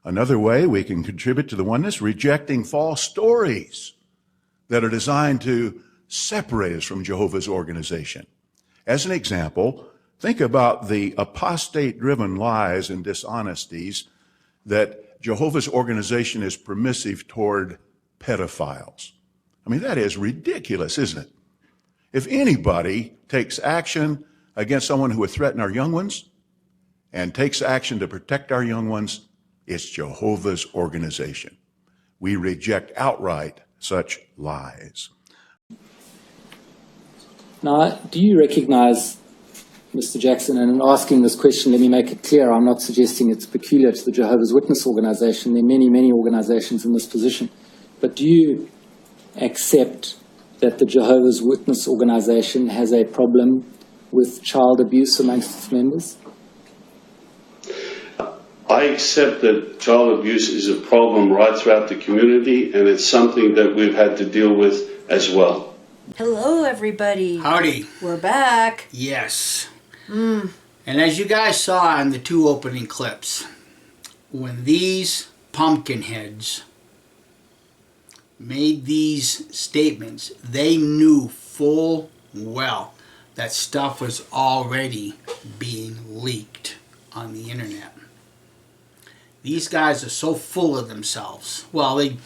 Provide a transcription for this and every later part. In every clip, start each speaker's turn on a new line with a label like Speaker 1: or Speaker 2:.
Speaker 1: Another way we can contribute to the oneness, rejecting false stories that are designed to separate us from Jehovah's organization. As an example, think about the apostate-driven lies and dishonesties that Jehovah's organization is permissive toward pedophiles. I mean, that is ridiculous, isn't it? If anybody takes action against someone who would threaten our young ones and takes action to protect our young ones, it's Jehovah's organization. We reject outright such lies.
Speaker 2: Now, do you recognize, Mr. Jackson, and in asking this question, let me make it clear, I'm not suggesting it's peculiar to the Jehovah's Witness organization. There are many, many organizations in this position. But do you accept that the Jehovah's Witness organization has a problem with child abuse amongst its members?
Speaker 3: I accept that child abuse is a problem right throughout the community, and it's something that we've had to deal with as well.
Speaker 4: Hello, everybody.
Speaker 5: Howdy.
Speaker 4: We're back.
Speaker 5: Yes. And as you guys saw in the two opening clips, when these pumpkin heads made these statements, they knew full well that stuff was already being leaked on the internet. These guys are so full of themselves. Well, they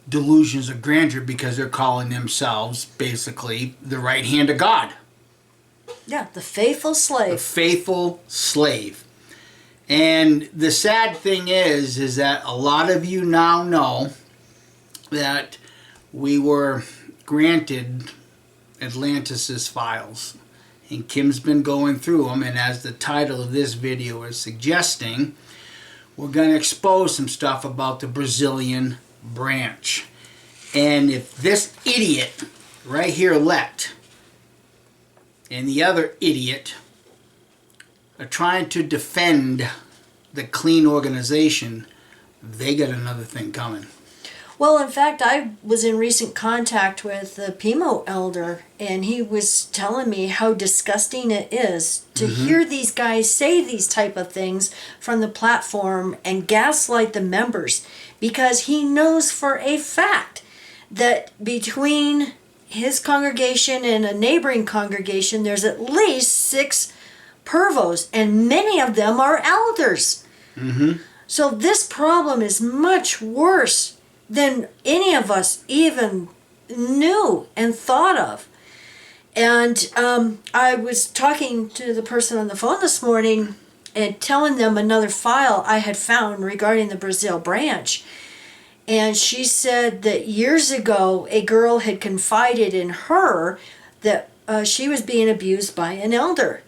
Speaker 5: delusions of grandeur because they're calling themselves basically the right hand of God.
Speaker 4: Yeah, the faithful slave.
Speaker 5: The faithful slave. And the sad thing is that a lot of you now know that we were granted Atlantis' files. And Kim's been going through them, and as the title of this video is suggesting, we're going to expose some stuff about the Brazilian branch. And if this idiot right here, Let, and the other idiot are trying to defend the clean organization, they got another thing coming.
Speaker 4: Well, in fact, I was in recent contact with the Pimo elder, and he was telling me how disgusting it is to hear these guys say these type of things from the platform and gaslight the members, because he knows for a fact that between his congregation and a neighboring congregation, there's at least 6 pervos, and many of them are elders. So this problem is much worse than any of us even knew and thought of. And I was talking to the person on the phone this morning and telling them another file I had found regarding the Brazil branch. And she said that years ago, a girl had confided in her that she was being abused by an elder.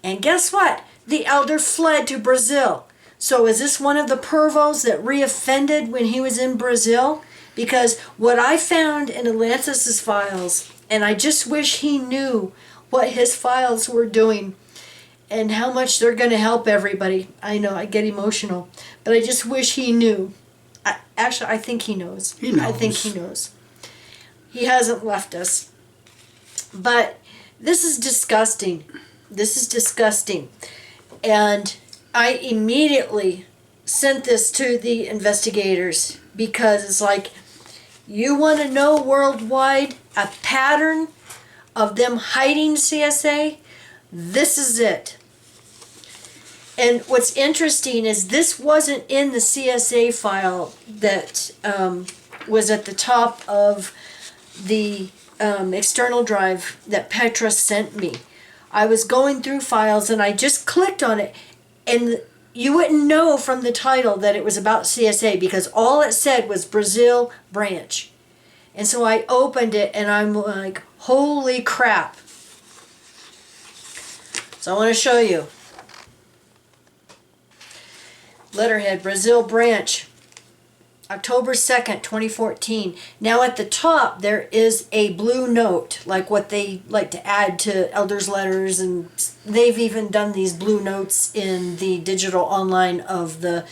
Speaker 4: And guess what? The elder fled to Brazil. So is this one of the pervos that reoffended when he was in Brazil? Because what I found in Atlantis' files, and I just wish he knew what his files were doing and how much they're going to help everybody. I know, I get emotional, but I just wish he knew. Actually, I think he knows.
Speaker 5: He knows.
Speaker 4: I think he knows. He hasn't left us. But this is disgusting. This is disgusting. And I immediately sent this to the investigators because it's like, you want to know worldwide a pattern of them hiding CSA? This is it. And what's interesting is this wasn't in the CSA file that was at the top of the external drive that Petra sent me. I was going through files and I just clicked on it, and you wouldn't know from the title that it was about CSA because all it said was Brazil branch. And so I opened it and I'm like, holy crap. So I want to show you. Letterhead, Brazil branch, October 2nd, 2014. Now at the top there is a blue note, like what they like to add to elders' letters, and they've even done these blue notes in the digital online of the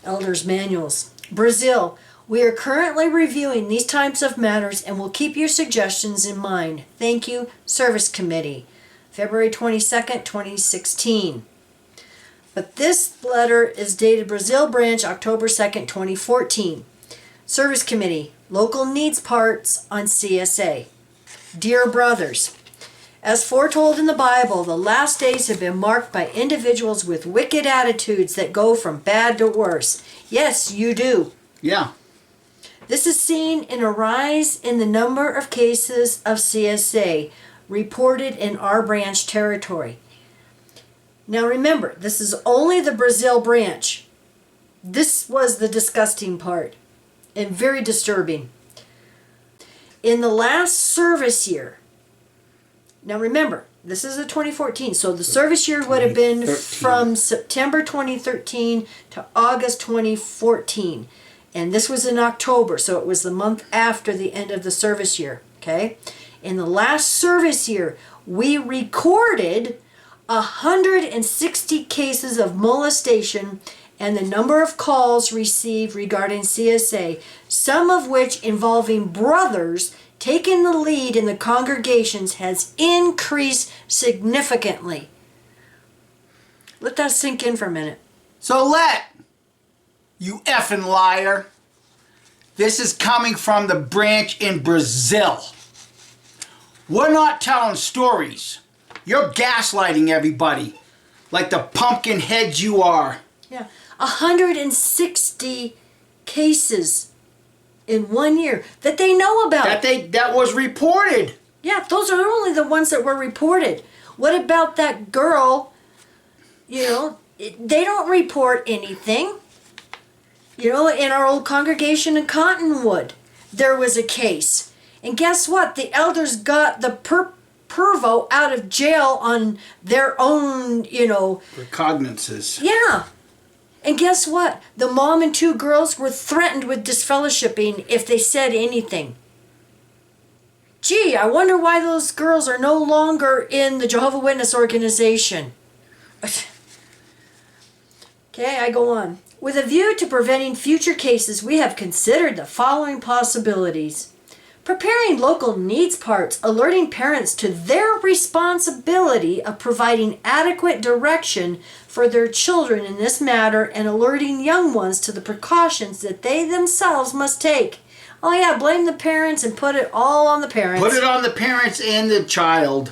Speaker 4: elders' manuals. Brazil, we are currently reviewing these types of matters and will keep your suggestions in mind. Thank you, Service Committee. February 22nd, 2016. But this letter is dated Brazil Branch, October 2nd, 2014. Service Committee, Local Needs Parts on CSA. Dear brothers, as foretold in the Bible, the last days have been marked by individuals with wicked attitudes that go from bad to worse. Yes, you do.
Speaker 5: Yeah.
Speaker 4: This is seen in a rise in the number of cases of CSA reported in our branch territory. Now remember, this is only the Brazil branch. This was the disgusting part and very disturbing. In the last service year, now remember, this is a 2014, so the service year would have been
Speaker 5: 2013.
Speaker 4: from September 2013 to August 2014. And this was in October, so it was the month after the end of the service year, okay? In the last service year, we recorded 160 cases of molestation and the number of calls received regarding CSA, some of which involving brothers taking the lead in the congregations, has increased significantly. Let that sink in for a minute.
Speaker 5: So you effing liar. This is coming from the branch in Brazil. We're not telling stories. You're gaslighting everybody like the pumpkin heads you are.
Speaker 4: Yeah, 160 cases in 1 year that they know about.
Speaker 5: That was reported.
Speaker 4: Yeah, those are only the ones that were reported. What about that girl? You know, they don't report anything. You know, in our old congregation in Cottonwood, there was a case. And guess what? The elders got the pervo out of jail on their own,
Speaker 5: Recognizances.
Speaker 4: Yeah. And guess what? The mom and two girls were threatened with disfellowshipping if they said anything. Gee, I wonder why those girls are no longer in the Jehovah's Witness organization. Okay, I go on. With a view to preventing future cases, we have considered the following possibilities. Preparing local needs parts, alerting parents to their responsibility of providing adequate direction for their children in this matter, and alerting young ones to the precautions that they themselves must take. Oh yeah, blame the parents and put it all on the parents.
Speaker 5: Put it on the parents and the child.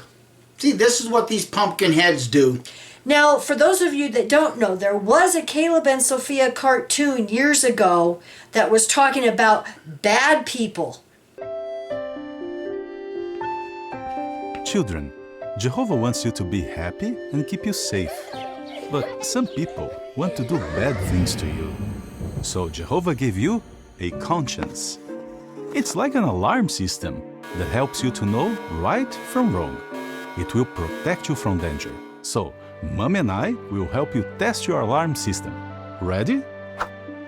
Speaker 5: See, this is what these pumpkin heads do.
Speaker 4: Now, for those of you that don't know, there was a Caleb and Sophia cartoon years ago that was talking about bad people.
Speaker 6: Children, Jehovah wants you to be happy and keep you safe. But some people want to do bad things to you. So Jehovah gave you a conscience. It's like an alarm system that helps you to know right from wrong. It will protect you from danger. So, Mom and I will help you test your alarm system. Ready?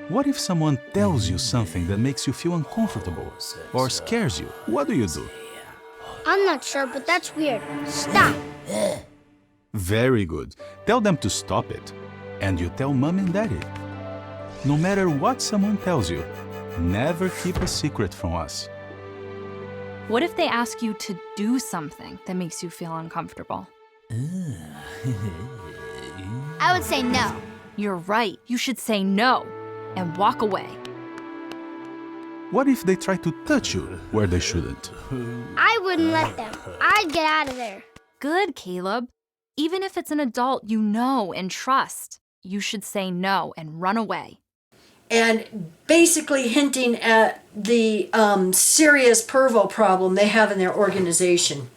Speaker 6: What if someone tells you something that makes you feel uncomfortable or scares you? What do?
Speaker 7: I'm not sure, but that's weird. Stop.
Speaker 6: Very good. Tell them to stop it. And you tell Mom and Daddy. No matter what someone tells you, never keep a secret from us.
Speaker 8: What if they ask you to do something that makes you feel uncomfortable?
Speaker 7: I would say no.
Speaker 8: You're right. You should say no and walk away.
Speaker 6: What if they try to touch you where they shouldn't?
Speaker 7: I wouldn't let them. I'd get out of there.
Speaker 8: Good, Caleb. Even if it's an adult you know and trust, you should say no and run away.
Speaker 4: And basically hinting at the serious pervo problem they have in their organization.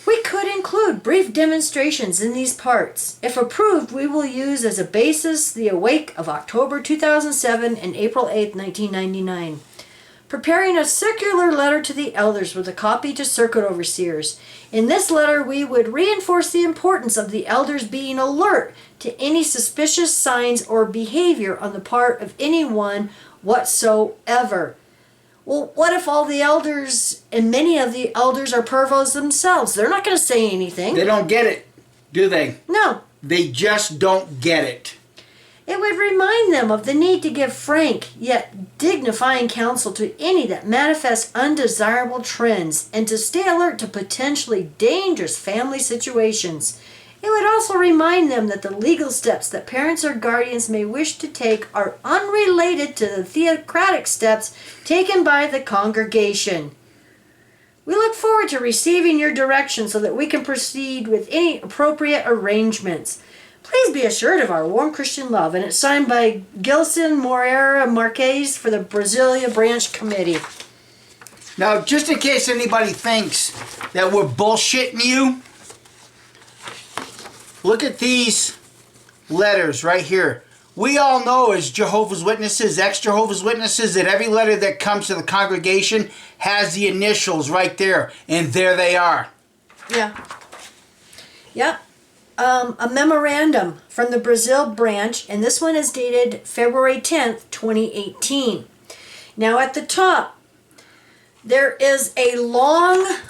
Speaker 4: We could include brief demonstrations in these parts. If approved, we will use as a basis the Awake of October 2007 and April 8, 1999. Preparing a circular letter to the elders with a copy to circuit overseers. In this letter, we would reinforce the importance of the elders being alert to any suspicious signs or behavior on the part of anyone whatsoever. Well, what if all the elders, and many of the elders are pervos themselves? They're not going to say anything.
Speaker 5: They don't get it, do they?
Speaker 4: No.
Speaker 5: They just don't get it.
Speaker 4: It would remind them of the need to give frank yet dignifying counsel to any that manifest undesirable trends and to stay alert to potentially dangerous family situations. It would also remind them that the legal steps that parents or guardians may wish to take are unrelated to the theocratic steps taken by the congregation. We look forward to receiving your direction so that we can proceed with any appropriate arrangements. Please be assured of our warm Christian love. And it's signed by Gilson Moreira Marques for the Brasilia Branch Committee.
Speaker 5: Now, just in case anybody thinks that we're bullshitting you, look at these letters right here. We all know as Jehovah's Witnesses, ex-Jehovah's Witnesses, that every letter that comes to the congregation has the initials right there. And there they are.
Speaker 4: Yeah. Yep. A memorandum from the Brazil branch, and this one is dated February 10th, 2018. Now at the top, there is a long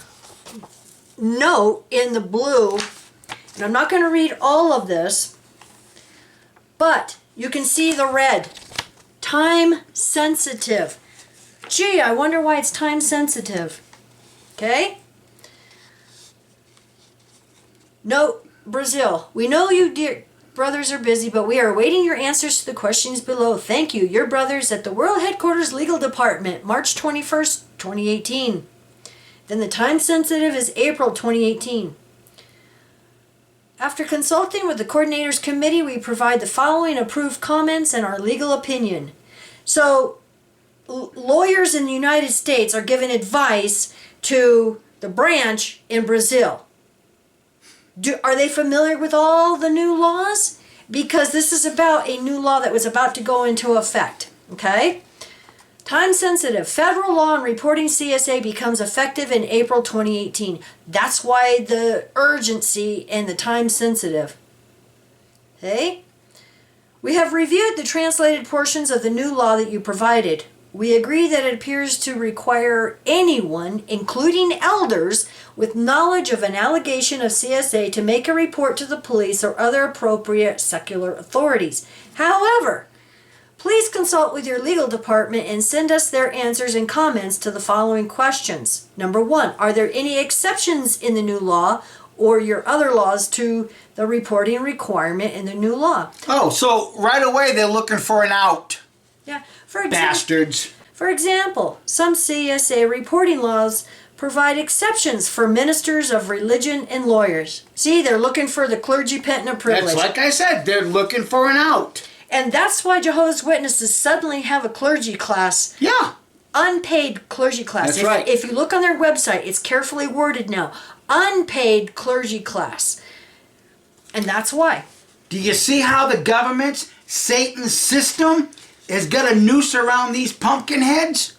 Speaker 4: note in the blue, and I'm not going to read all of this, but you can see the red. Time sensitive. Gee, I wonder why it's time sensitive. Okay? Note, Brazil, we know you dear brothers are busy, but we are awaiting your answers to the questions below. Thank you. Your brothers at the World Headquarters Legal Department, March 21st, 2018. Then the time sensitive is April 2018. After consulting with the coordinators committee, we provide the following approved comments and our legal opinion. So, lawyers in the United States are giving advice to the branch in Brazil. Are they familiar with all the new laws? Because this is about a new law that was about to go into effect. Okay? Time sensitive. Federal law on reporting CSA becomes effective in April 2018. That's why the urgency and the time sensitive. Okay? We have reviewed the translated portions of the new law that you provided. We agree that it appears to require anyone, including elders, with knowledge of an allegation of CSA to make a report to the police or other appropriate secular authorities. However, please consult with your legal department and send us their answers and comments to the following questions. Number 1, are there any exceptions in the new law or your other laws to the reporting requirement in the new law?
Speaker 5: Oh, so right away they're looking for an out.
Speaker 4: Yeah. For
Speaker 5: Bastards.
Speaker 4: For example, some CSA reporting laws provide exceptions for ministers of religion and lawyers. See, they're looking for the clergy penitent privilege.
Speaker 5: That's like I said, they're looking for an out.
Speaker 4: And that's why Jehovah's Witnesses suddenly have a clergy class.
Speaker 5: Yeah.
Speaker 4: Unpaid clergy class.
Speaker 5: That's right.
Speaker 4: If you look on their website, it's carefully worded now. Unpaid clergy class. And that's why.
Speaker 5: Do you see how the government's Satan's system has got a noose around these pumpkin heads?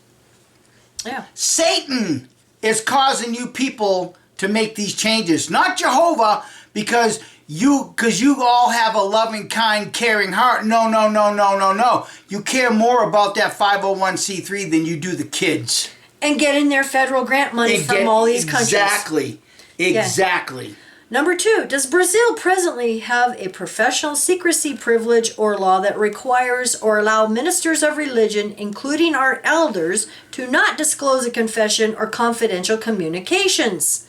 Speaker 4: Yeah.
Speaker 5: Satan is causing you people to make these changes, not Jehovah, because you all have a loving, kind, caring heart. No. You care more about that 501c3 than you do the kids.
Speaker 4: And getting their federal grant money from all these countries.
Speaker 5: Exactly.
Speaker 4: Yeah. Number 2, does Brazil presently have a professional secrecy privilege or law that requires or allow ministers of religion, including our elders, to not disclose a confession or confidential communications?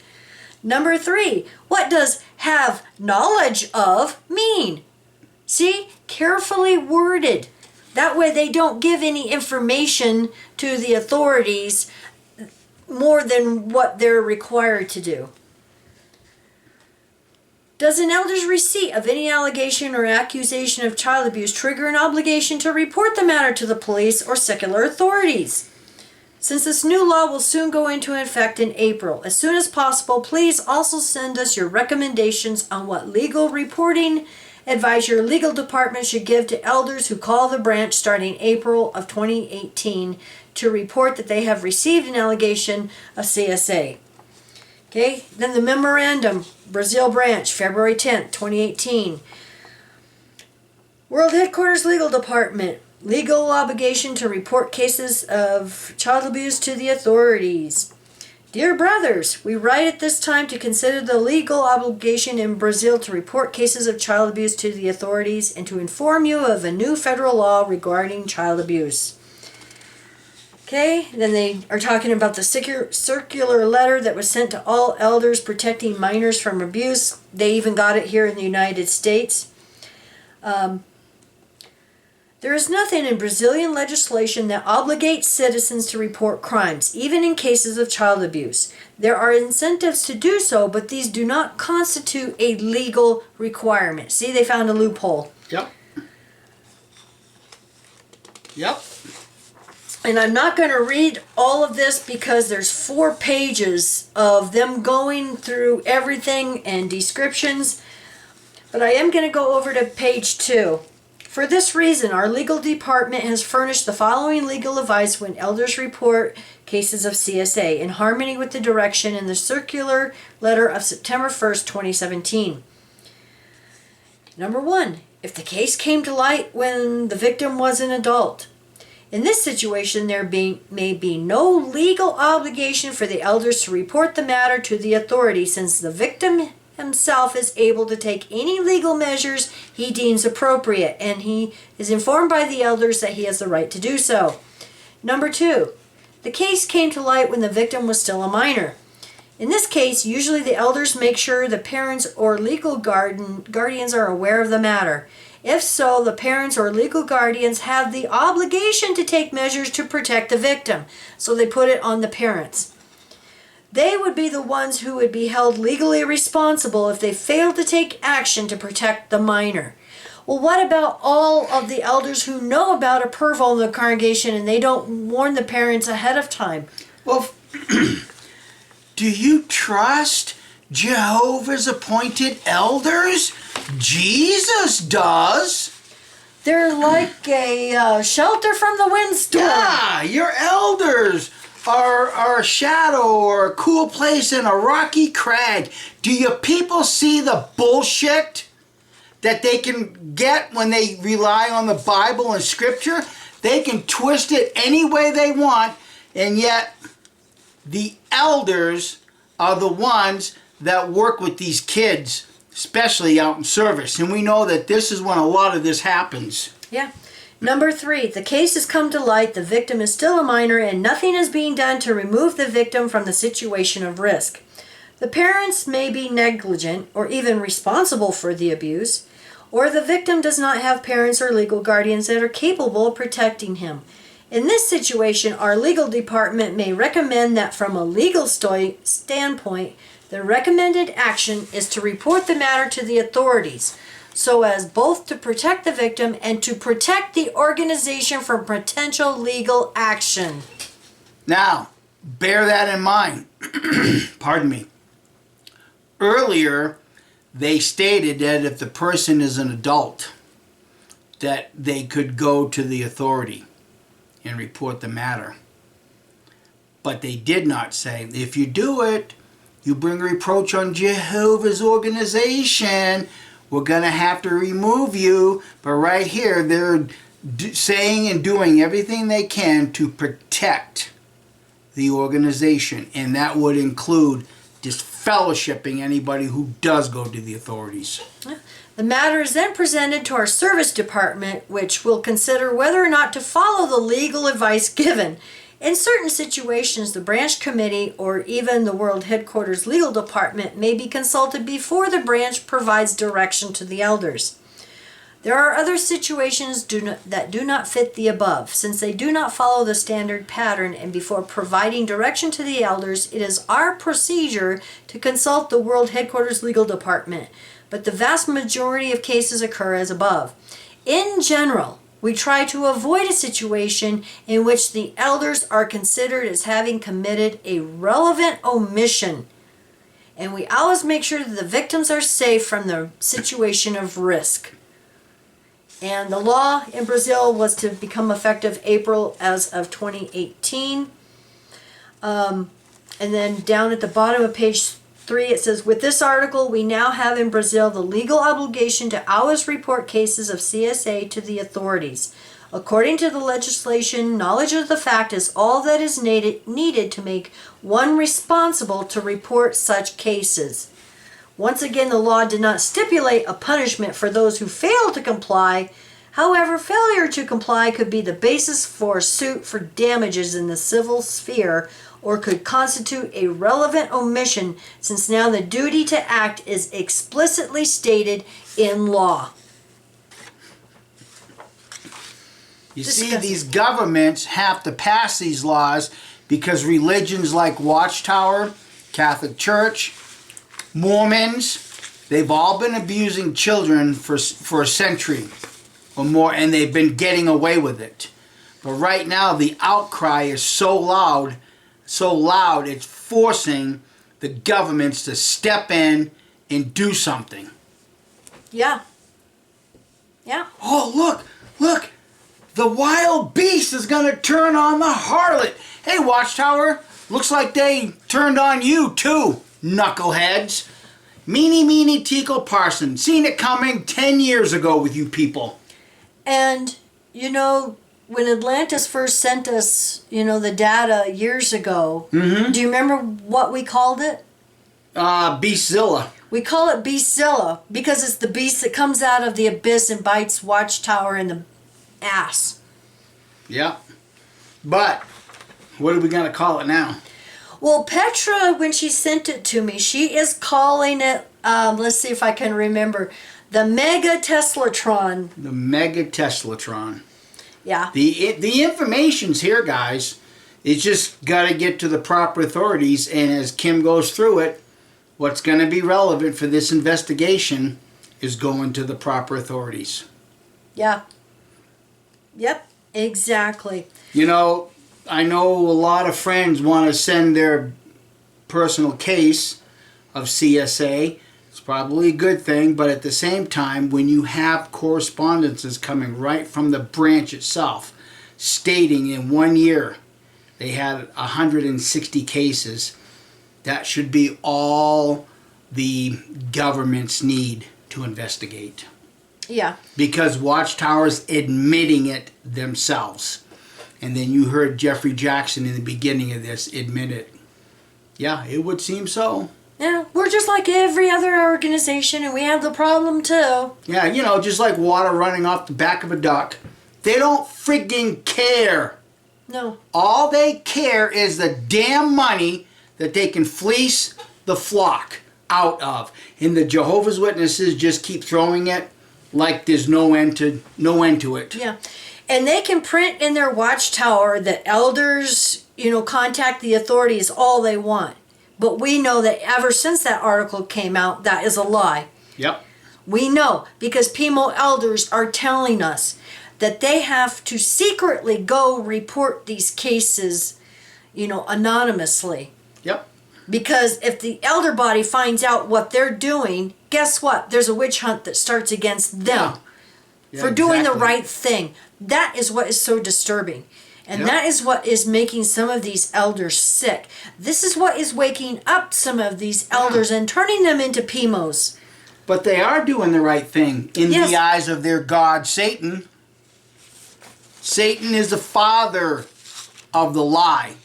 Speaker 4: Number 3, what does have knowledge of mean? See, carefully worded. That way they don't give any information to the authorities more than what they're required to do. Does an elder's receipt of any allegation or accusation of child abuse trigger an obligation to report the matter to the police or secular authorities? Since this new law will soon go into effect in April, as soon as possible, please also send us your recommendations on what legal reporting advice your legal department should give to elders who call the branch starting April of 2018 to report that they have received an allegation of CSA. Okay, then the memorandum, Brazil branch, February 10th, 2018. World Headquarters Legal Department, legal obligation to report cases of child abuse to the authorities. Dear brothers, we write at this time to consider the legal obligation in Brazil to report cases of child abuse to the authorities and to inform you of a new federal law regarding child abuse. Okay, then they are talking about the circular letter that was sent to all elders protecting minors from abuse. They even got it here in the United States. There is nothing in Brazilian legislation that obligates citizens to report crimes, even in cases of child abuse. There are incentives to do so, but these do not constitute a legal requirement. See, they found a loophole.
Speaker 5: Yep. Yep.
Speaker 4: And I'm not going to read all of this because there's 4 pages of them going through everything and descriptions. But I am going to go over to page 2. For this reason, our legal department has furnished the following legal advice when elders report cases of CSA in harmony with the direction in the circular letter of September 1st, 2017. Number 1, if the case came to light when the victim was an adult. In this situation, there may be no legal obligation for the elders to report the matter to the authorities since the victim himself is able to take any legal measures he deems appropriate, and he is informed by the elders that he has the right to do so. Number 2, the case came to light when the victim was still a minor. In this case, usually the elders make sure the parents or legal guardians are aware of the matter. If so, the parents or legal guardians have the obligation to take measures to protect the victim, so they put it on the parents. They would be the ones who would be held legally responsible if they failed to take action to protect the minor. Well, what about all of the elders who know about a pervo in the congregation and they don't warn the parents ahead of time?
Speaker 5: Well, do you trust Jehovah's appointed elders? Jesus does.
Speaker 4: They're like a shelter from the windstorm.
Speaker 5: Yeah, your elders are a shadow or a cool place in a rocky crag. Do your people see the bullshit that they can get when they rely on the Bible and Scripture? They can twist it any way they want, and yet the elders are the ones that work with these kids, especially out in service. And we know that this is when a lot of this happens.
Speaker 4: Yeah. Number 3, the case has come to light, the victim is still a minor, and nothing is being done to remove the victim from the situation of risk. The parents may be negligent or even responsible for the abuse, or the victim does not have parents or legal guardians that are capable of protecting him. In this situation, our legal department may recommend that from a legal standpoint, the recommended action is to report the matter to the authorities, so as both to protect the victim and to protect the organization from potential legal action.
Speaker 5: Now, bear that in mind. Pardon me. Earlier, they stated that if the person is an adult, that they could go to the authority and report the matter. But they did not say, if you do it, you bring reproach on Jehovah's organization, we're going to have to remove you. But right here, they're saying and doing everything they can to protect the organization. And that would include just fellowshipping anybody who does go to the authorities.
Speaker 4: The matter is then presented to our service department, which will consider whether or not to follow the legal advice given. In certain situations, the branch committee or even the World Headquarters Legal Department may be consulted before the branch provides direction to the elders. There are other situations that do not fit the above, since they do not follow the standard pattern, and before providing direction to the elders, it is our procedure to consult the World Headquarters Legal Department, but the vast majority of cases occur as above. In general, we try to avoid a situation in which the elders are considered as having committed a relevant omission, and we always make sure that the victims are safe from the situation of risk. And the law in Brazil was to become effective April as of 2018. And then down at the bottom of page 3, it says, with this article, we now have in Brazil the legal obligation to always report cases of CSA to the authorities. According to the legislation, knowledge of the fact is all that is needed to make one responsible to report such cases. Once again, the law did not stipulate a punishment for those who fail to comply. However, failure to comply could be the basis for a suit for damages in the civil sphere or could constitute a relevant omission since now the duty to act is explicitly stated in law.
Speaker 5: You see, these governments have to pass these laws because religions like Watchtower, Catholic Church, Mormons, they've all been abusing children for a century or more, and they've been getting away with it. But right now, the outcry is so loud, it's forcing the governments to step in and do something.
Speaker 4: Yeah. Yeah.
Speaker 5: Oh, look. The wild beast is going to turn on the harlot. Hey, Watchtower, looks like they turned on you too, knuckleheads. Meanie Tickle Parson. Seen it coming 10 years ago with you people.
Speaker 4: And, you know, when Atlantis first sent us, you know, the data years ago, do you remember what we called it?
Speaker 5: Beastzilla.
Speaker 4: We call it Beastzilla because it's the beast that comes out of the abyss and bites Watchtower in the ass.
Speaker 5: Yep. But what are we going to call it now?
Speaker 4: Well, Petra, when she sent it to me, she is calling it, let's see if I can remember, the Mega Teslatron.
Speaker 5: The Mega Teslatron.
Speaker 4: Yeah.
Speaker 5: The information's here, guys. It's just got to get to the proper authorities, and as Kim goes through it, what's going to be relevant for this investigation is going to the proper authorities.
Speaker 4: Yeah. Yep, exactly.
Speaker 5: You know, I know a lot of friends want to send their personal case of CSA. It's probably a good thing, but at the same time, when you have correspondences coming right from the branch itself, stating in 1 year they had 160 cases, that should be all the governments need to investigate.
Speaker 4: Yeah.
Speaker 5: Because Watchtower's admitting it themselves. And then you heard Jeffrey Jackson in the beginning of this admit it. Yeah, it would seem so.
Speaker 4: Yeah, we're just like every other organization and we have the problem too.
Speaker 5: Yeah, you know, just like water running off the back of a duck. They don't friggin' care.
Speaker 4: No.
Speaker 5: All they care is the damn money that they can fleece the flock out of. And the Jehovah's Witnesses just keep throwing it like there's no end to it.
Speaker 4: Yeah. And they can print in their Watchtower that elders, you know, contact the authorities all they want. But we know that ever since that article came out, that is a lie.
Speaker 5: Yep.
Speaker 4: We know because PMO elders are telling us that they have to secretly go report these cases, you know, anonymously.
Speaker 5: Yep.
Speaker 4: Because if the elder body finds out what they're doing, guess what? There's a witch hunt that starts against them for doing the right thing. That is what is so disturbing. And that is what is making some of these elders sick. This is what is waking up some of these elders and turning them into PMOs.
Speaker 5: But they are doing the right thing in the eyes of their god, Satan. Satan is the father of the lie.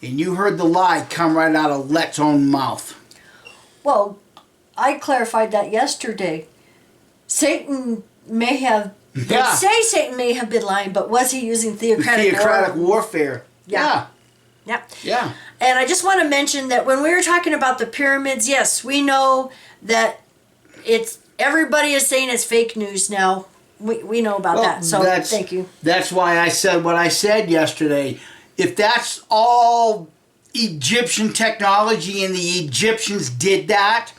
Speaker 5: And you heard the lie come right out of Let's own mouth.
Speaker 4: Well, I clarified that yesterday. Satan may have, they say Satan may have been lying, but was he using theocratic
Speaker 5: warfare?
Speaker 4: Yeah. And I just want to mention that when we were talking about the pyramids, yes, we know that it's, everybody is saying it's fake news now. We know about that, so thank you.
Speaker 5: That's why I said what I said yesterday. If that's all Egyptian technology and the Egyptians did that,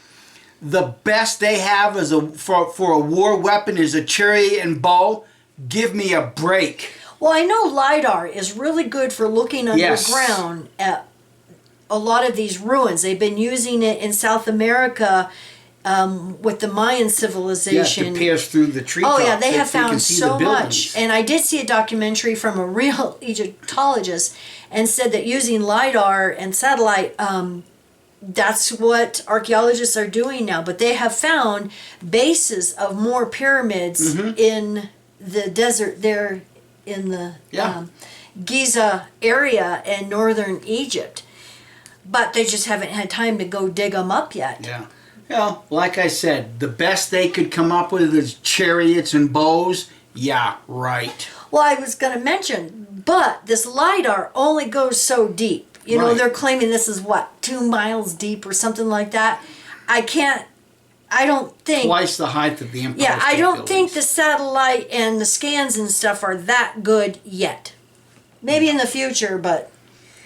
Speaker 5: the best they have is for a war weapon is a chariot and bow. Give me a break.
Speaker 4: Well, I know LiDAR is really good for looking underground at a lot of these ruins. They've been using it in South America with the Mayan civilization.
Speaker 5: Yeah, to pierce through the treetops.
Speaker 4: Oh yeah, they have found so much. And I did see a documentary from a real Egyptologist and said that using LiDAR and satellite, that's what archaeologists are doing now. But they have found bases of more pyramids in the desert there in the Giza area in northern Egypt. But they just haven't had time to go dig them up yet.
Speaker 5: Yeah. Well, like I said, the best they could come up with is chariots and bows. Yeah, right.
Speaker 4: Well, I was going to mention, but this LiDAR only goes so deep. You know,
Speaker 5: Right.
Speaker 4: they're claiming this is what, 2 miles deep or something like that. I don't think.
Speaker 5: Twice the height of the Empire
Speaker 4: Yeah, I
Speaker 5: State
Speaker 4: don't
Speaker 5: Buildings.
Speaker 4: think the satellite and the scans and stuff are that good yet. Maybe in the future, but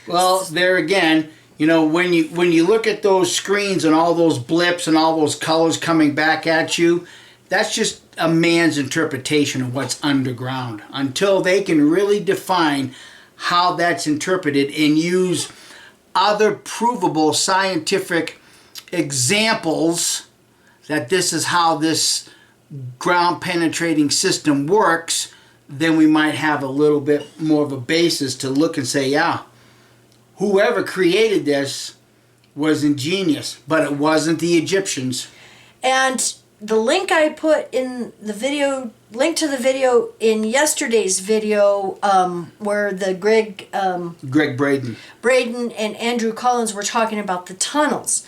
Speaker 5: Well, there again, you know, when you look at those screens and all those blips and all those colors coming back at you, that's just a man's interpretation of what's underground. Until they can really define how that's interpreted and use other provable scientific examples that this is how this ground penetrating system works, then we might have a little bit more of a basis to look and say, yeah, whoever created this was ingenious, but it wasn't the Egyptians.
Speaker 4: and the link I put in the video, link to the video in yesterday's video, where the Greg
Speaker 5: Braden.
Speaker 4: Braden and Andrew Collins were talking about the tunnels.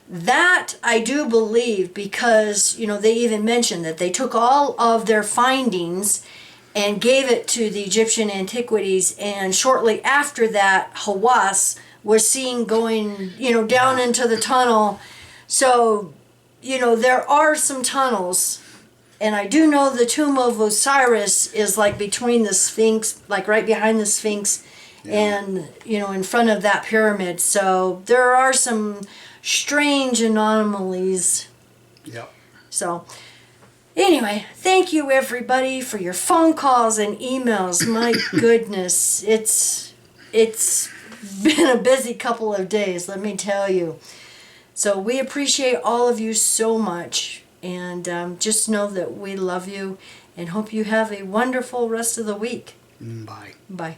Speaker 4: That I do believe, because, you know, they even mentioned that they took all of their findings and gave it to the Egyptian antiquities, and shortly after that, Hawass was seen going, you know, down into the tunnel. So, you know, there are some tunnels, and I do know the tomb of Osiris is like between the Sphinx, like right behind the Sphinx, and, you know, in front of that pyramid. So there are some strange anomalies.
Speaker 5: Yep.
Speaker 4: So anyway, thank you everybody for your phone calls and emails. My goodness, it's been a busy couple of days, let me tell you. So we appreciate all of you so much, and just know that we love you and hope you have a wonderful rest of the week.
Speaker 5: Bye.
Speaker 4: Bye.